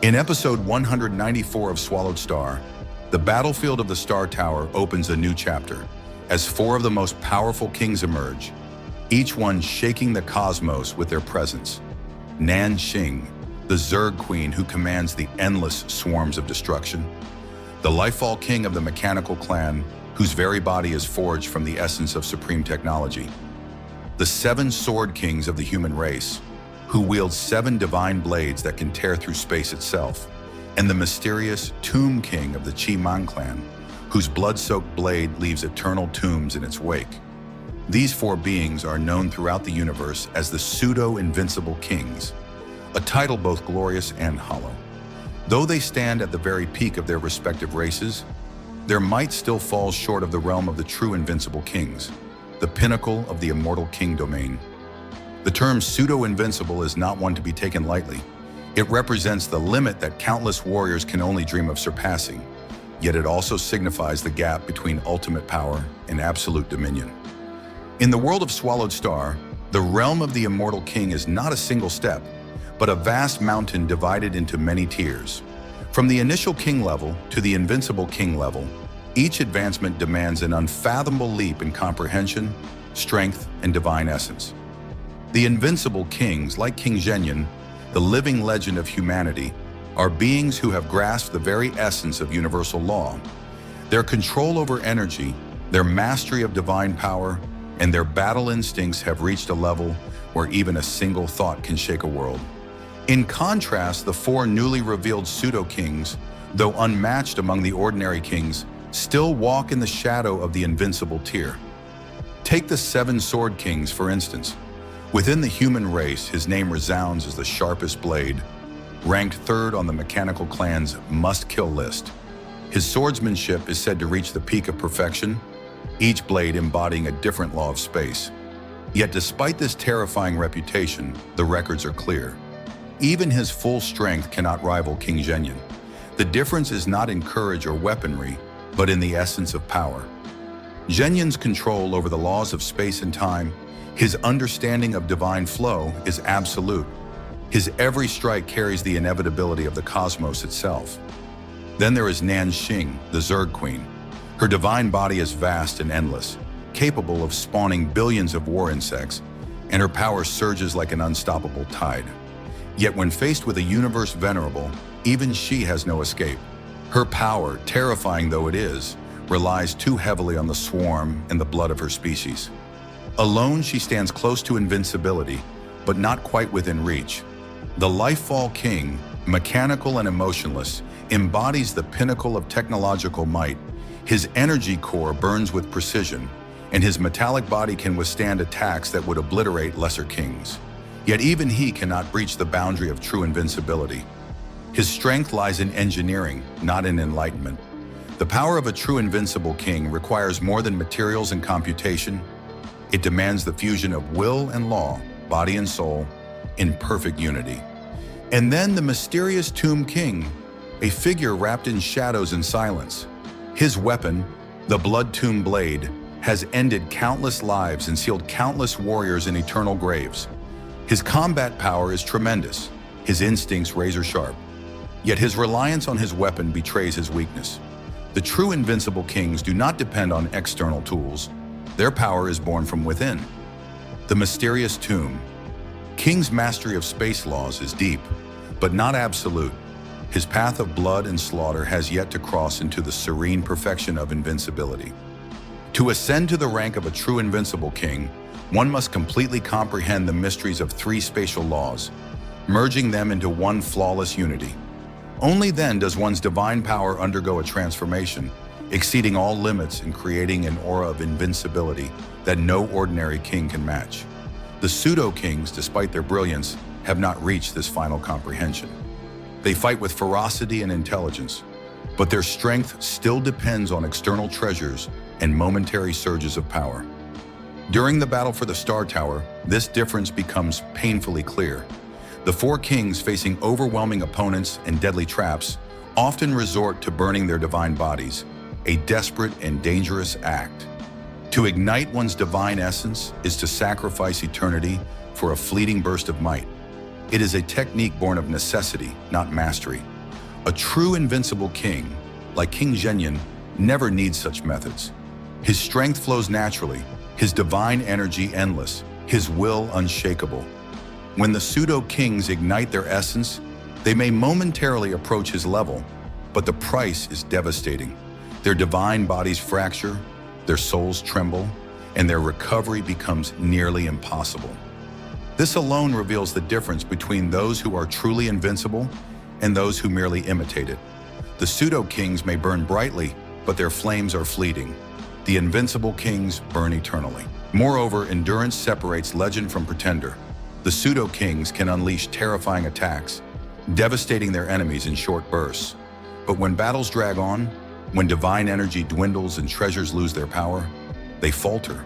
In episode 194 of Swallowed Star, the battlefield of the Star Tower opens a new chapter, as four of the most powerful kings emerge, each one shaking the cosmos with their presence. Nan Xing, the Zerg queen who commands the endless swarms of destruction. The Lifefall King of the Mechanical Clan, whose very body is forged from the essence of supreme technology. The seven sword kings of the human race, who wield seven divine blades that can tear through space itself. And the mysterious Tomb King of the Qi Mang Clan, whose blood-soaked blade leaves eternal tombs in its wake. These four beings are known throughout the universe as the Pseudo-Invincible Kings, a title both glorious and hollow. Though they stand at the very peak of their respective races, their might still falls short of the realm of the true Invincible Kings, the pinnacle of the immortal king domain. The term pseudo-invincible is not one to be taken lightly. It represents the limit that countless warriors can only dream of surpassing, yet it also signifies the gap between ultimate power and absolute dominion. In the world of Swallowed Star, the realm of the immortal king is not a single step, but a vast mountain divided into many tiers. From the initial king level to the invincible king level, each advancement demands an unfathomable leap in comprehension, strength, and divine essence. The Invincible Kings, like King Zhenyan, the living legend of humanity, are beings who have grasped the very essence of universal law. Their control over energy, their mastery of divine power, and their battle instincts have reached a level where even a single thought can shake a world. In contrast, the four newly revealed pseudo-kings, though unmatched among the ordinary kings, still walk in the shadow of the invincible tier. Take the seven sword kings, for instance. Within the human race, his name resounds as the sharpest blade, ranked third on the Mechanical Clan's must-kill list. His swordsmanship is said to reach the peak of perfection, each blade embodying a different law of space. Yet despite this terrifying reputation, the records are clear. Even his full strength cannot rival King Zhenyan. The difference is not in courage or weaponry, but in the essence of power. Zhenyan's control over the laws of space and time, his understanding of divine flow, is absolute. His every strike carries the inevitability of the cosmos itself. Then there is Nan Xing, the Zerg queen. Her divine body is vast and endless, capable of spawning billions of war insects, and her power surges like an unstoppable tide. Yet when faced with a universe venerable, even she has no escape. Her power, terrifying though it is, relies too heavily on the swarm and the blood of her species. Alone, she stands close to invincibility, but not quite within reach. The Lifefall King, mechanical and emotionless, embodies the pinnacle of technological might. His energy core burns with precision, and his metallic body can withstand attacks that would obliterate lesser kings. Yet even he cannot breach the boundary of true invincibility. His strength lies in engineering, not in enlightenment. The power of a true invincible king requires more than materials and computation. It demands the fusion of will and law, body and soul, in perfect unity. And then the mysterious Tomb King, a figure wrapped in shadows and silence. His weapon, the Blood Tomb Blade, has ended countless lives and sealed countless warriors in eternal graves. His combat power is tremendous, his instincts razor-sharp. Yet his reliance on his weapon betrays his weakness. The true invincible kings do not depend on external tools. Their power is born from within. The mysterious tomb. King's mastery of space laws is deep, but not absolute. His path of blood and slaughter has yet to cross into the serene perfection of invincibility. To ascend to the rank of a true invincible king, one must completely comprehend the mysteries of three spatial laws, merging them into one flawless unity. Only then does one's divine power undergo a transformation, exceeding all limits and creating an aura of invincibility that no ordinary king can match. The pseudo-kings, despite their brilliance, have not reached this final comprehension. They fight with ferocity and intelligence, but their strength still depends on external treasures and momentary surges of power. During the battle for the Star Tower, this difference becomes painfully clear. The four kings, facing overwhelming opponents and deadly traps, often resort to burning their divine bodies, a desperate and dangerous act. To ignite one's divine essence is to sacrifice eternity for a fleeting burst of might. It is a technique born of necessity, not mastery. A true invincible king, like King Zhenyan, never needs such methods. His strength flows naturally, his divine energy endless, his will unshakable. When the pseudo-kings ignite their essence, they may momentarily approach his level, but the price is devastating. Their divine bodies fracture, their souls tremble, and their recovery becomes nearly impossible. This alone reveals the difference between those who are truly invincible and those who merely imitate it. The pseudo-kings may burn brightly, but their flames are fleeting. The invincible kings burn eternally. Moreover, endurance separates legend from pretender. The pseudo-kings can unleash terrifying attacks, devastating their enemies in short bursts. But when battles drag on, when divine energy dwindles and treasures lose their power, they falter.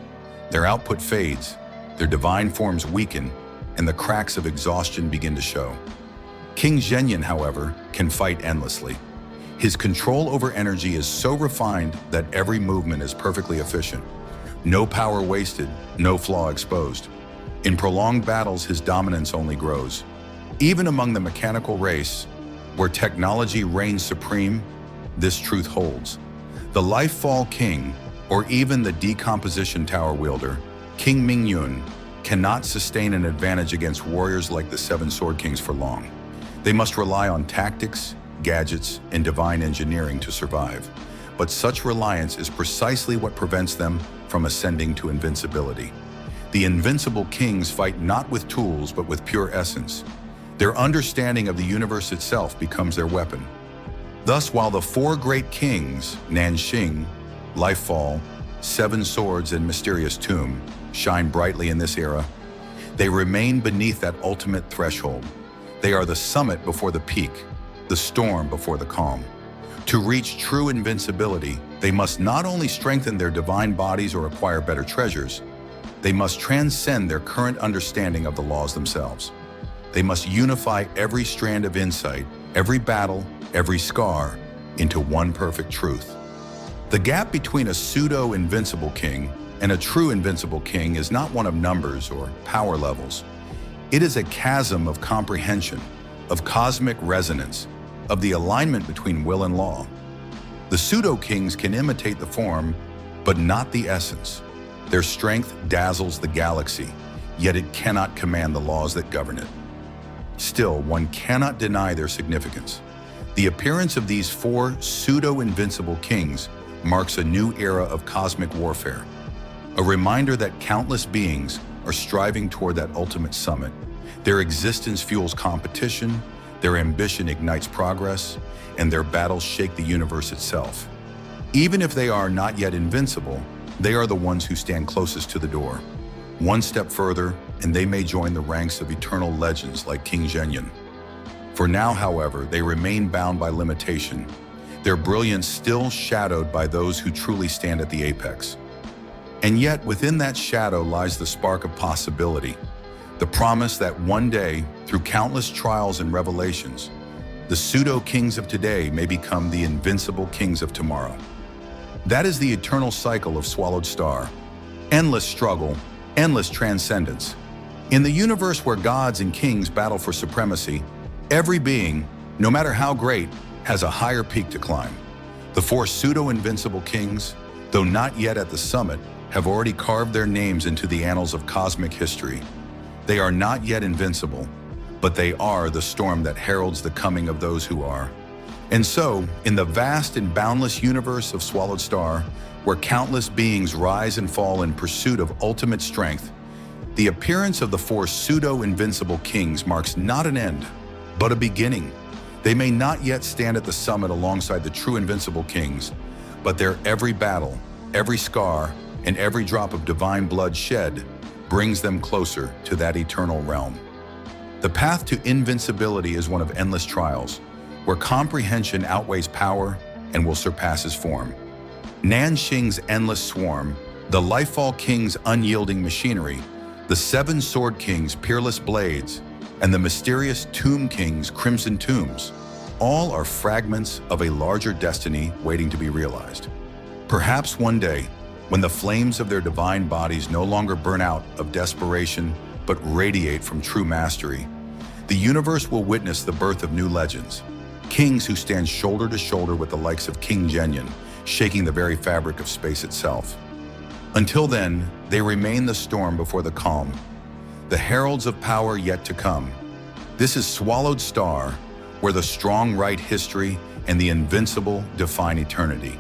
Their output fades, their divine forms weaken, and the cracks of exhaustion begin to show. King Zhenyan, however, can fight endlessly. His control over energy is so refined that every movement is perfectly efficient. No power wasted, no flaw exposed. In prolonged battles, his dominance only grows. Even among the mechanical race, where technology reigns supreme, this truth holds. The Lifefall King, or even the Decomposition Tower wielder, King Mingyun, cannot sustain an advantage against warriors like the Seven Sword Kings for long. They must rely on tactics, gadgets, and divine engineering to survive. But such reliance is precisely what prevents them from ascending to invincibility. The Invincible Kings fight not with tools, but with pure essence. Their understanding of the universe itself becomes their weapon. Thus, while the four great kings, Nan Xing, Lifefall, Seven Swords, and Mysterious Tomb, shine brightly in this era, they remain beneath that ultimate threshold. They are the summit before the peak, the storm before the calm. To reach true invincibility, they must not only strengthen their divine bodies or acquire better treasures, they must transcend their current understanding of the laws themselves. They must unify every strand of insight, every battle, every scar, into one perfect truth. The gap between a pseudo-invincible king and a true invincible king is not one of numbers or power levels. It is a chasm of comprehension, of cosmic resonance, of the alignment between will and law. The pseudo-kings can imitate the form, but not the essence. Their strength dazzles the galaxy, yet it cannot command the laws that govern it. Still, one cannot deny their significance. The appearance of these four pseudo-invincible kings marks a new era of cosmic warfare, a reminder that countless beings are striving toward that ultimate summit. Their existence fuels competition, their ambition ignites progress, and their battles shake the universe itself. Even if they are not yet invincible, they are the ones who stand closest to the door. One step further, and they may join the ranks of eternal legends like King Zhenyan. For now, however, they remain bound by limitation, their brilliance still shadowed by those who truly stand at the apex. And yet, within that shadow lies the spark of possibility, the promise that one day, through countless trials and revelations, the pseudo-kings of today may become the invincible kings of tomorrow. That is the eternal cycle of Swallowed Star. Endless struggle, endless transcendence. In the universe where gods and kings battle for supremacy, every being, no matter how great, has a higher peak to climb. The four pseudo-invincible kings, though not yet at the summit, have already carved their names into the annals of cosmic history. They are not yet invincible, but they are the storm that heralds the coming of those who are. And so, in the vast and boundless universe of Swallowed Star, where countless beings rise and fall in pursuit of ultimate strength, the appearance of the four pseudo-invincible kings marks not an end, but a beginning. They may not yet stand at the summit alongside the true invincible kings, but their every battle, every scar, and every drop of divine blood shed brings them closer to that eternal realm. The path to invincibility is one of endless trials, where comprehension outweighs power and will surpass his form. Nan Xing's endless swarm, the Lifefall King's unyielding machinery, the Seven Sword King's peerless blades, and the mysterious Tomb King's crimson tombs, all are fragments of a larger destiny waiting to be realized. Perhaps one day, when the flames of their divine bodies no longer burn out of desperation, but radiate from true mastery, the universe will witness the birth of new legends, Kings who stand shoulder to shoulder with the likes of King Zhenyan, shaking the very fabric of space itself. Until then, they remain the storm before the calm, the heralds of power yet to come. This is Swallowed Star, where the strong write history and the invincible define eternity.